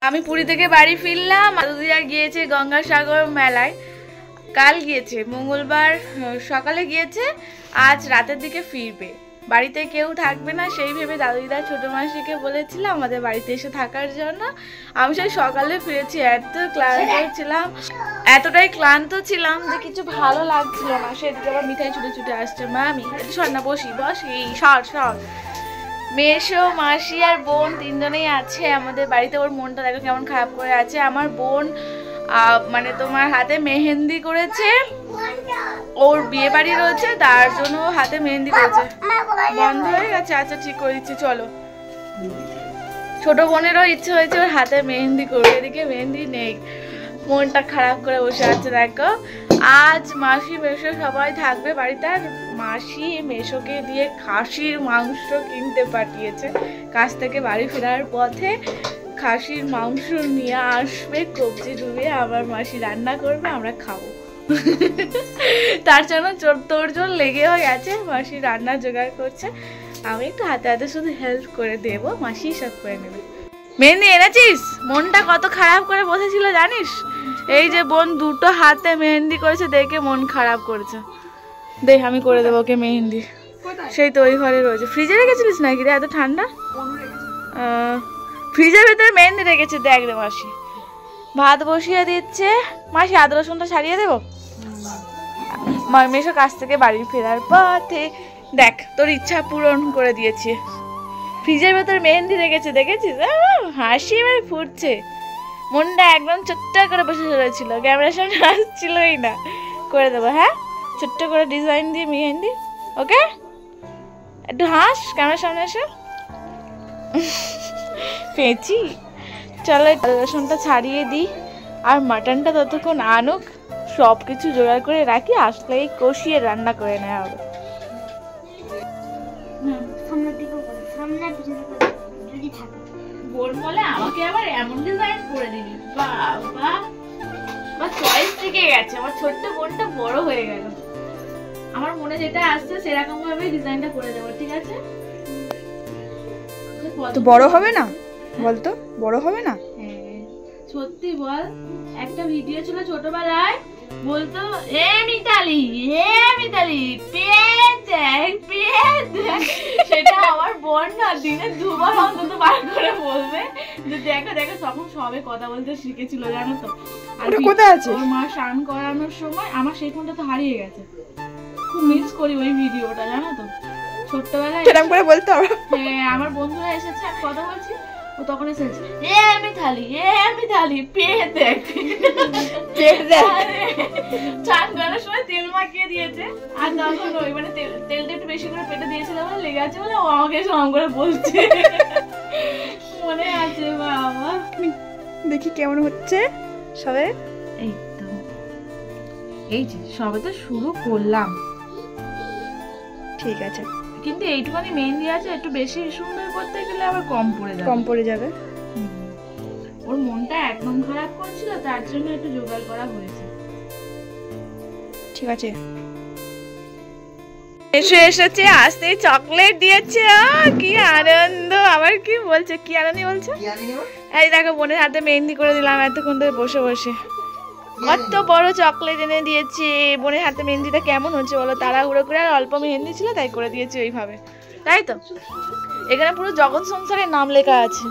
আমি পুরী থেকে বাড়ি ফিরলাম। দিদা গিয়েছে গঙ্গাসাগর মেলায়, কাল গিয়েছে, মঙ্গলবার সকালে গিয়েছে, আজ রাতের দিকে ফিরবে। বাড়িতে কেউ থাকবে না সেই ভেবে দাদু দিদা ছোটো মাসিকে বলেছিলাম আমাদের বাড়িতে এসে থাকার জন্য। আমি সেই সকালে ফিরেছি, এত ক্লান্ত ছিলাম, এতটাই ক্লান্ত ছিলাম যে কিছু ভালো লাগছিল না। সেদিকে আবার মিঠাই ছুটে ছুটে আসছে। মা আমি সর না, বসি বস, এই সর সর। মেশো মাসি আর বোন তিনজনেই আছে আমাদের বাড়িতে। ওর মনটা দেখো কেমন খারাপ করে আছে। আমার বোন মানে তোমার হাতে মেহেন্দি করেছে, ওর বিয়ে বাড়ি রয়েছে তার জন্য হাতে মেহেন্দি করেছে। বন্ধ হয়ে গেছে? আচ্ছা ঠিক করে দিচ্ছি, চলো। ছোট বোনেরও ইচ্ছে হয়েছে ওর হাতে মেহেন্দি করবে, এদিকে মেহেন্দি নেই, মনটা খারাপ করে বসে আছে দেখো। আজ মাসি মেশো সবাই থাকবে বাড়িতে। আর মাসি মেশোকে দিয়ে খাসির মাংস কিনতে পাঠিয়েছে, কাছ থেকে বাড়ি ফেরার পথে খাসির মাংস নিয়ে আসবে, কবজি ডুবিয়ে আবার মাসি রান্না করবে, আমরা খাবো। তার জন্য তোড়জোড় লেগে হয়ে গেছে, মাসি রান্না জোগাড় করছে, আমি একটু হাতে হাতে শুধু হেল্প করে দেবো, মাসি সব করে নেবে। মেহেন্দি এনেছিস? মনটা কত খারাপ করে বসেছিল জানিস? এই যে বোন দুটো হাতে মেহেন্দি করেছে, দেখে মন খারাপ করেছে। দেখ আমি করে দেবো ওকে মেহেন্দি। সেই তো ওই ঘরে রয়েছে। ফ্রিজে রেখেছিলিস নাকি রে এত ঠান্ডা? ফ্রিজের ভেতরে মেহেন্দি রেখেছে, দেখ রে মাসি। ভাত বসিয়ে দিচ্ছে, মাসি আদা রসুনটা ছাড়িয়ে দেবো। মেশো কাছ থেকে বাড়ি ফেরার পথে দেখ তোর ইচ্ছা পূরণ করে দিয়েছি। ফ্রিজের ভেতর মেহেন্দি রেখেছে, দেখেছিস? হাসি এবারে ফুটছে, মনটা একদম ছোট্ট করে বসে রয়েছিল, ক্যামেরার সামনে আসছিলই না। করে দেবো, হ্যাঁ, ছোট্ট করে ডিজাইন দিয়ে মেহেন্দি। ওকে, একটু হাস ক্যামেরার সামনে এসে। পেয়েছি। চলো রসুনটা ছাড়িয়ে দিই, আর মাটনটা ততক্ষণ আনুক, সব কিছু জোগাড় করে রাখি, আসলেই কষিয়ে রান্না করে নেওয়া হবে। বোন বলে আমাকে আবার এমন ডিজাইন করে দিবি, বাবা বা চয়েস থেকে গেছে। আমার ছোট্ট বোনটা বড় হয়ে গেল, আমার মনে যেটা আসছে সেরকম ভাবে ডিজাইনটা করে দেবো, ঠিক আছে? তো বড় হবে না বলতো? বড় হবে না? হ্যাঁ সত্যি বল, একটা ভিডিও ছিল ছোটবেলায়, বলতো এ মিতালি, এ মিতালি পেট দেখ, পেট দেখ। সেটা আমার বোন না দিনে দুবার অন্তত বার করে বলবে যে দেখো দেখো, তখন সবে কথা বলতে শিখেছিল জানো তো। আর কোথায় আছে? ওর মা স্নান করানোর সময়, আমার সেই ফোনটা তো হারিয়ে গেছে, খুব মিস করি ওই ভিডিওটা জানো তো। ছোট্টবেলায় সেরকম করে বলতো। হ্যাঁ আমার বন্ধুরা এসেছে, আমি কথা বলছি, ও তখন এসেছে এ মিতালি, এ মিতালি পেট দেখ, পেট দেখ। চান করার সময় তেল মাখিয়ে দিয়েছে, আর তখন ওই মানে তেলটা একটু বেশি করে পেটে দিয়েছিল বলে লেগে আছে বলে ও আমাকে সঙ্গ করে বলছে। মনে আছে বাবা। দেখি কেমন হচ্ছে সবে। এই তো, এই যে সবে তো শুরু করলাম, ঠিক আছে, কিন্তু এইটুখানি মেহেন্দি আছে, একটু বেশি সুন্দর করতে গেলে আবার কম পড়ে যাবে। ওর মনটা একদম খারাপ করছিল, তার জন্য একটু জোগাড় করা হয়েছে। ঠিক আছে। এসেছে, আসতে চকলেট দিয়েছে, কি আনন্দ। আবার কি বলছে, কি আনন্দ বলছে? এই দেখো বোনের হাতে মেহেন্দি করে দিলাম এতক্ষণ ধরে বসে বসে। কত বড় চকলেট এনে দিয়েছে। বোনের হাতে মেহেন্দিটা কেমন হচ্ছে বলো? তাড়াহুড়ো করে, আর অল্প মেহেন্দি ছিল তাই করে দিয়েছে ওইভাবে, তাই তো? এখানে পুরো জগৎ সংসারের নাম লেখা আছে,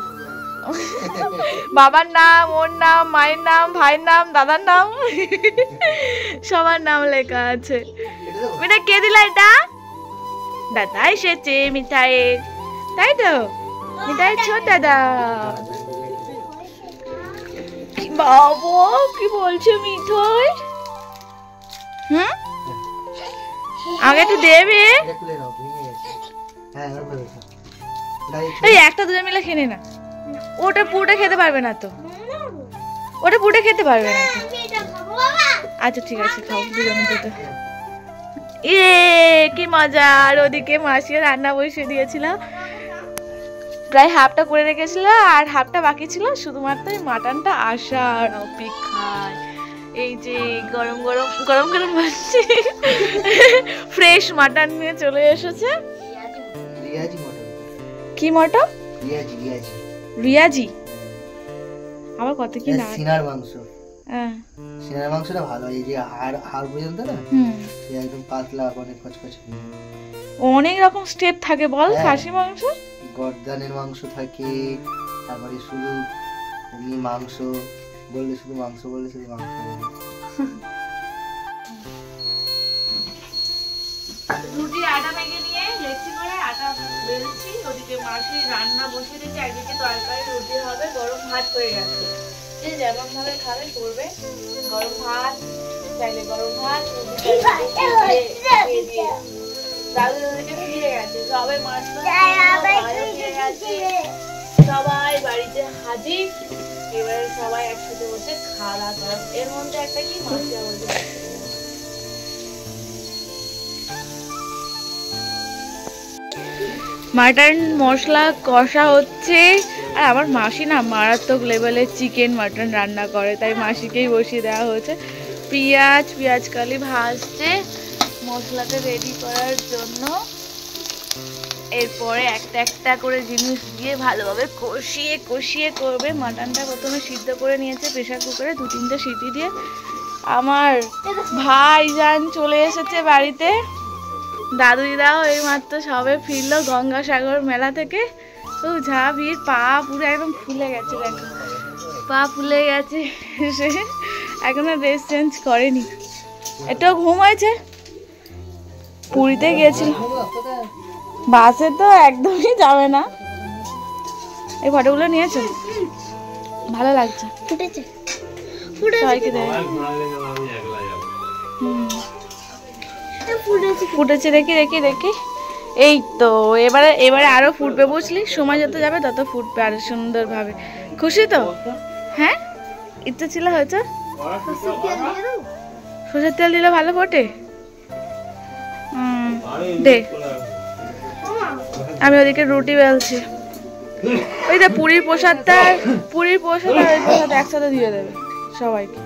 বাবার নাম, ওর নাম, মায়ের নাম, ভাইয়ের নাম, দাদার নাম, সবার নাম লেখা আছে। এটা কে দিলা? এটা দাদা এসেছে মিঠাইয়ের, তাই তো? মিঠাইয়ের ছোট দাদা। বাবা কি বলছে মিঠাই? আগে একটু দেবে, এই একটা দুজন মিলে খেয়ে না, ওটা পুরোটা খেতে পারবে না তো, ওটা পুরোটা খেতে পারবে না তো। আচ্ছা ঠিক আছে, খাও দুজনের দুটো। এ কি মজা। আর ওদিকে মাসি রান্না বসিয়ে দিয়েছিল, প্রায় হাফটা করে রেখেছিল, আর হাফটা বাকি ছিল, শুধুমাত্র মাটনটা আসার অপেক্ষায়। এই যে গরম গরম গরম গরম বলছি, ফ্রেশ মাটন নিয়ে চলে এসেছে। কি মটন? রিয়াজি। আবার কত কি না। সিনার মাংস, হ্যাঁ সিনার মাংসটা ভালো, এই যে হাড় পর্যন্ত না একদম পাতলা, অনেক কচকচে। অনেক রকম স্টেপ থাকে বল খাসি মাংস। গর্দানের মাংস থাকে, তারপরে শুধু এমনি মাংস বললে শুধু মাংস, বললে শুধু মাংস। রুটি আটা মেখে নিয়ে লেচি করে আটা বেলছি, ওদিকে মাসি রান্না বসিয়ে দিয়েছি, একদিকে তরকারি রুটি হবে, গরম ভাত হয়ে গেছে। যে যেমন ভাবে খাবে করবে, গরম ভাত চাইলে গরম ভাত, দাদু দাদিকে ফিরে গেছে, সবাই মাছ সবাই বাড়িতে হাজির। এবারে সবাই একসাথে বসে খাওয়া দাওয়া। এর মধ্যে একটা কি মশলা বলতে মাটন মশলা কষা হচ্ছে। আর আমার মাসি না মারাত্মক লেভেলের চিকেন মাটন রান্না করে, তাই মাসিকেই বসিয়ে দেওয়া হয়েছে। পেঁয়াজ কালি ভাজছে মশলাটা রেডি করার জন্য। এরপরে একটা একটা করে জিনিস দিয়ে ভালোভাবে কষিয়ে করবে। মাটনটা প্রথমে সিদ্ধ করে নিয়েছে প্রেসার কুকারে, 2-3টে সিটি দিয়ে। আমার ভাইজান চলে এসেছে বাড়িতে, দাদু দিদাও এই মাত্র সবে ফিরলো গঙ্গাসাগর মেলা থেকে। তো যা ভিড়, পা পুরো একদম ফুলে গেছে, দেখো পা ফুলে গেছে। সে এখনো ড্রেস চেঞ্জ করেনি, একটু ঘুম হয়েছে। পুরীতে গিয়েছিল, বাসে তো একদমই যাবে না। এই ফটোগুলো নিয়েছো, ভালো লাগছে, সবাইকে দেয়। ফুটেছে দেখি। এই তো এবারে আরো ফুটবে, বুঝলি? সময় যত যাবে তত ফুটবে আরো সুন্দরভাবে। খুশি তো? হ্যাঁ, ইচ্ছা ছিল হয়তো। সরষের তেল দিলে ভালো ফোটে। দে, আমি ওদিকে রুটি বেলছি। ওই যে পুরীর প্রসাদটা আর ওই প্রসাদ একসাথে দিয়ে দেবে সবাইকে।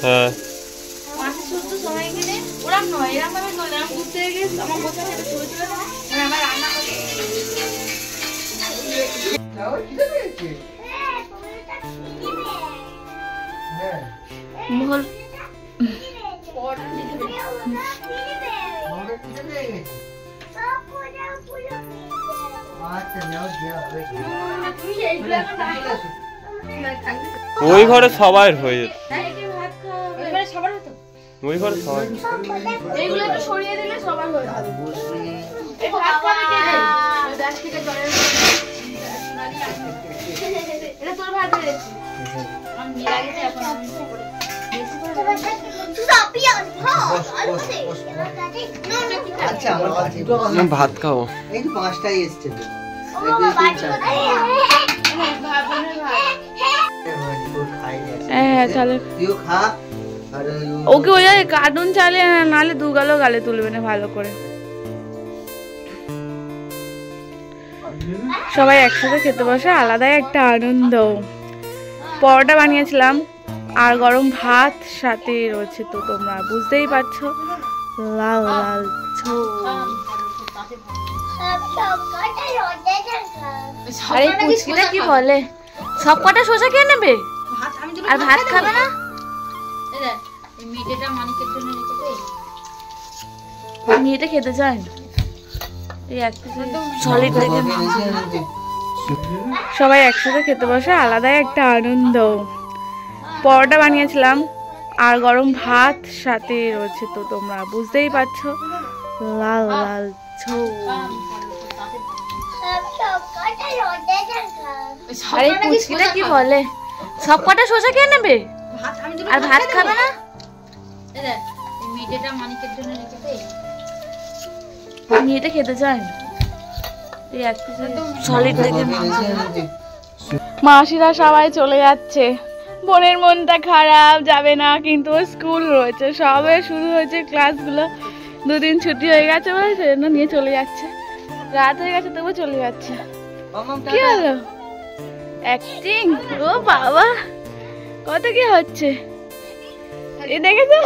হ্যাঁ ওরম নয়, এরম ভাবে নয়, এরম ঘুরতে গিয়ে আমার বোঝা খেতে শুরু ছিল না, আমার রান্না করে মোহল ওই ঘরে সবাই হয়ে যেত, ওই ঘরে সবাই। এইগুলো একটু সরিয়ে দিলে সবার হয়ে যাবে। এই ভাত খাবে কে রে? ওই ব্যাগ থেকে জলের এটা তোর ভাত দিয়েছি। আমি মিলা গেছে এখন আমি করে। আচ্ছা আমার কাছে ভাত খাও, এই তো 5টাই এসছে। হ্যাঁ তাহলে ওকে ওই কার্টুন চালিয়ে নাহলে 2 গালও গালে তুলবে না ভালো করে। সবাই একসাথে খেতে বসে আলাদাই একটা আনন্দ। পরোটা বানিয়েছিলাম আর গরম ভাত সাথে রয়েছে, তো তোমরা বুঝতেই পারছো লাল লাল ঝোল। আরে পুচকিটা কি বলে, সব কটা শসা খেয়ে নেবে আর ভাত খাবে না? মেয়েটা খেতে চায় না, এই একটা সলিড দেখে। সবাই একসাথে খেতে বসে আলাদাই একটা আনন্দ। পরোটা বানিয়েছিলাম আর গরম ভাত সাথে রয়েছে, তো তোমরা বুঝতেই পারছো লাল লাল ঝোল। আরে পুচকিটা কি বলে, সব কটা শসা খেয়ে নেবে আর ভাত খাবে না? মেয়েটা খেতে চায় না, এই একটা সলিড দেখে। মাসিরা সবাই চলে যাচ্ছে, বোনের মনটা খারাপ, যাবে না, কিন্তু স্কুল রয়েছে, সবে শুরু হয়েছে ক্লাসগুলো, 2 দিন ছুটি হয়ে গেছে বলে সেজন্য নিয়ে চলে যাচ্ছে। রাত হয়ে গেছে তবু চলে যাচ্ছে। কি হলো, অ্যাক্টিং? ও বাবা, কত কি হচ্ছে এই দেখেছো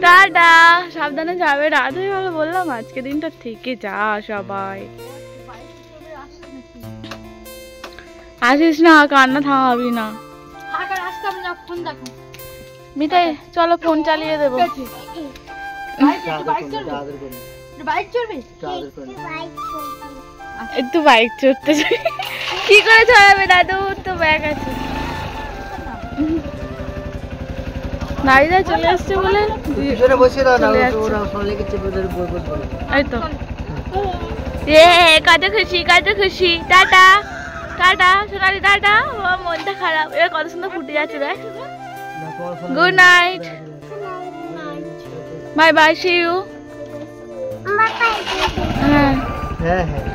টাটা সাবধানে যাবে রাত হয়ে গেল বললাম আজকে দিনটা থেকে যা সবাই আসিস না কান্না থামাবি না মিতাই চলো ফোন চালিয়ে দেবো একটু বাইক চড়তে কি করে চড়াবে দাদু তো ব্যাগ আছে নারীরা চলে আসছে বলে এই তো কত খুশি কত খুশি টাটা টাটা সোনালি টাটা ও মনটা খারাপ এবার কত সুন্দর ফুটে যাচ্ছে দেখ good night bye bye see you হ্যাঁ হ্যাঁ হ্যাঁ